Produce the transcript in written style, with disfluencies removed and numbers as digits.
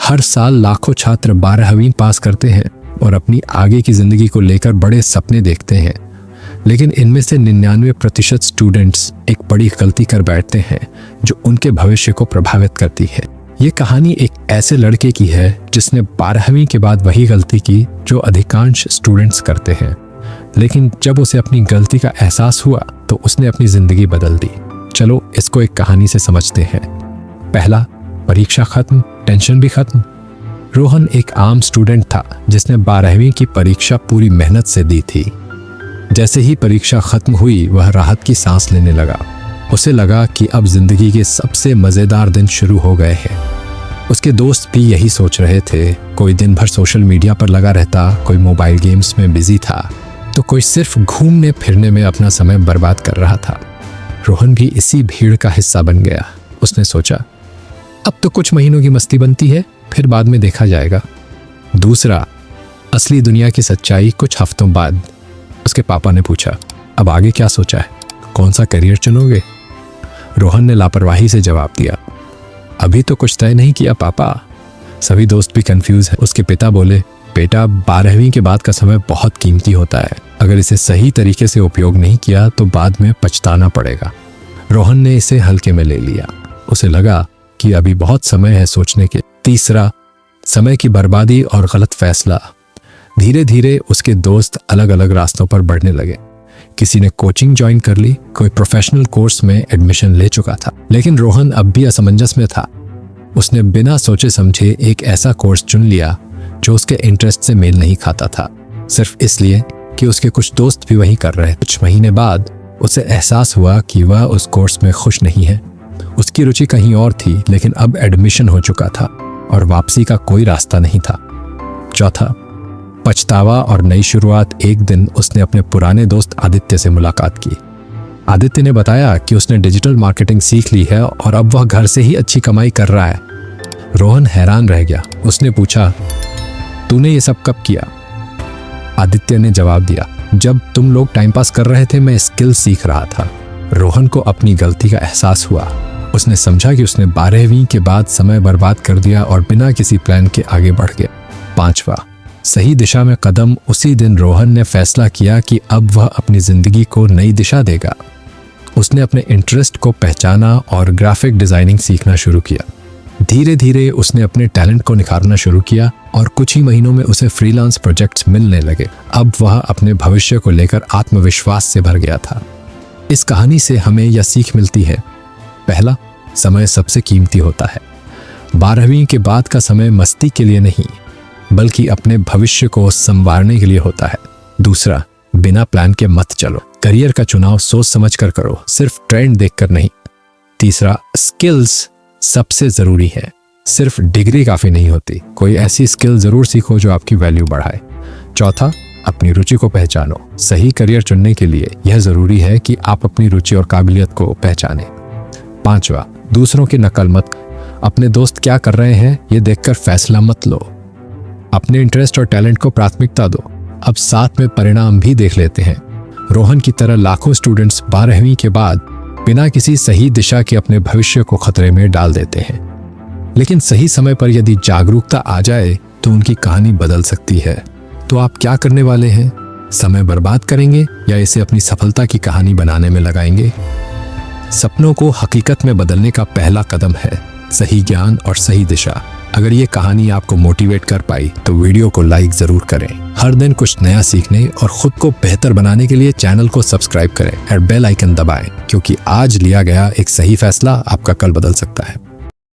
हर साल लाखों छात्र 12वीं पास करते हैं और अपनी आगे की जिंदगी को लेकर बड़े सपने देखते हैं, लेकिन इनमें से 99% स्टूडेंट्स एक बड़ी गलती कर बैठते हैं जो उनके भविष्य को प्रभावित करती है। ये कहानी एक ऐसे लड़के की है जिसने 12वीं के बाद वही गलती की जो अधिकांश स्टूडेंट्स करते हैं, लेकिन जब उसे अपनी गलती का एहसास हुआ तो उसने अपनी जिंदगी बदल दी। चलो इसको एक कहानी से समझते हैं। पहला, परीक्षा खत्म, टेंशन भी खत्म। रोहन एक आम स्टूडेंट था जिसने 12वीं की परीक्षा पूरी मेहनत से दी थी। जैसे ही परीक्षा खत्म हुई वह राहत की सांस लेने लगा। उसे लगा कि अब जिंदगी के सबसे मजेदार दिन शुरू हो गए हैं। उसके दोस्त भी यही सोच रहे थे। कोई दिन भर सोशल मीडिया पर लगा रहता, कोई मोबाइल गेम्स में बिजी था, तो कोई सिर्फ घूमने फिरने में अपना समय बर्बाद कर रहा था। रोहन भी इसी भीड़ का हिस्सा बन गया। उसने सोचा, अब तो कुछ महीनों की मस्ती बनती है, फिर बाद में देखा जाएगा। दूसरा, असली दुनिया की सच्चाई कुछ हफ्तों बाद। उसके पापा ने पूछा, अब आगे क्या सोचा है, कौन सा करियर चुनोगे? रोहन ने लापरवाही से जवाब दिया, अभी तो कुछ तय नहीं किया पापा। सभी दोस्त भी कंफ्यूज हैं। उसके पिता बोले, बेटा 12वीं के बाद का समय बहुत कीमती होता है, अगर इसे सही तरीके से उपयोग नहीं किया तो बाद में पछताना पड़ेगा। रोहन ने इसे हल्के में ले लिया। उसे लगा कि अभी बहुत समय है सोचने के। तीसरा, समय की बर्बादी और गलत फैसला। धीरे धीरे उसके दोस्त अलग अलग रास्तों पर बढ़ने लगे। किसी ने कोचिंग ज्वाइन कर ली, कोई प्रोफेशनल कोर्स में एडमिशन ले चुका था, लेकिन रोहन अब भी असमंजस में था। उसने बिना सोचे समझे एक ऐसा कोर्स चुन लिया जो उसके इंटरेस्ट से मेल नहीं खाता था, सिर्फ इसलिए कि उसके कुछ दोस्त भी वही कर रहे। कुछ महीने बाद उसे एहसास हुआ कि वह उस कोर्स में खुश नहीं है। उसकी रुचि कहीं और थी, लेकिन अब एडमिशन हो चुका था और वापसी का कोई रास्ता नहीं था। चौथा, पछतावा और नई शुरुआत। एक दिन उसने अपने पुराने दोस्त आदित्य से मुलाकात की। आदित्य ने बताया कि उसने डिजिटल मार्केटिंग सीख ली है और अब वह घर से ही अच्छी कमाई कर रहा है। रोहन हैरान रह गया। उसने पूछा, तूने ये सब कब किया? आदित्य ने जवाब दिया, जब तुम लोग टाइम पास कर रहे थे मैं स्किल सीख रहा था। रोहन को अपनी गलती का एहसास हुआ। उसने समझा कि उसने 12वीं के बाद समय बर्बाद कर दिया और बिना किसी प्लान के आगे बढ़ गया। पांचवा, सही दिशा में कदम। उसी दिन रोहन ने फैसला किया कि अब वह अपनी जिंदगी को नई दिशा देगा। उसने अपने इंटरेस्ट को पहचाना और ग्राफिक डिजाइनिंग सीखना शुरू किया। धीरे धीरे उसने अपने टैलेंट को निखारना शुरू किया और कुछ ही महीनों में उसे फ्रीलांस प्रोजेक्ट्स मिलने लगे। अब वह अपने भविष्य को लेकर आत्मविश्वास से भर गया था। इस कहानी से हमें यह सीख मिलती है, पहला, समय सबसे कीमती होता है। 12वीं के बाद का समय मस्ती के लिए नहीं, बल्कि अपने भविष्य को संवारने के लिए होता है। दूसरा, बिना प्लान के मत चलो। करियर का चुनाव सोच समझ कर करो, सिर्फ ट्रेंड देखकर नहीं। तीसरा, स्किल्स सबसे जरूरी है, सिर्फ डिग्री काफी नहीं होती। कोई ऐसी स्किल जरूर सीखो जो आपकी वैल्यू बढ़ाए। चौथा, अपनी रुचि को पहचानो। सही करियर चुनने के लिए यह जरूरी है कि आप अपनी रुचि और काबिलियत को पहचानें। पांचवा, दूसरों की नकल मत। अपने दोस्त क्या कर रहे हैं ये देखकर फैसला मत लो। अपने इंटरेस्ट और टैलेंट को प्राथमिकता दो। अब साथ में परिणाम भी देख लेते हैं। रोहन की तरह लाखों स्टूडेंट्स 12वीं के बाद बिना किसी सही दिशा के अपने भविष्य को खतरे में डाल देते हैं, लेकिन सही समय पर यदि जागरूकता आ जाए तो उनकी कहानी बदल सकती है। तो आप क्या करने वाले हैं? समय बर्बाद करेंगे या इसे अपनी सफलता की कहानी बनाने में लगाएंगे? सपनों को हकीकत में बदलने का पहला कदम है सही ज्ञान और सही दिशा। अगर ये कहानी आपको मोटिवेट कर पाई तो वीडियो को लाइक जरूर करें। हर दिन कुछ नया सीखने और खुद को बेहतर बनाने के लिए चैनल को सब्सक्राइब करें और बेल आइकन दबाएं, क्योंकि आज लिया गया एक सही फैसला आपका कल बदल सकता है।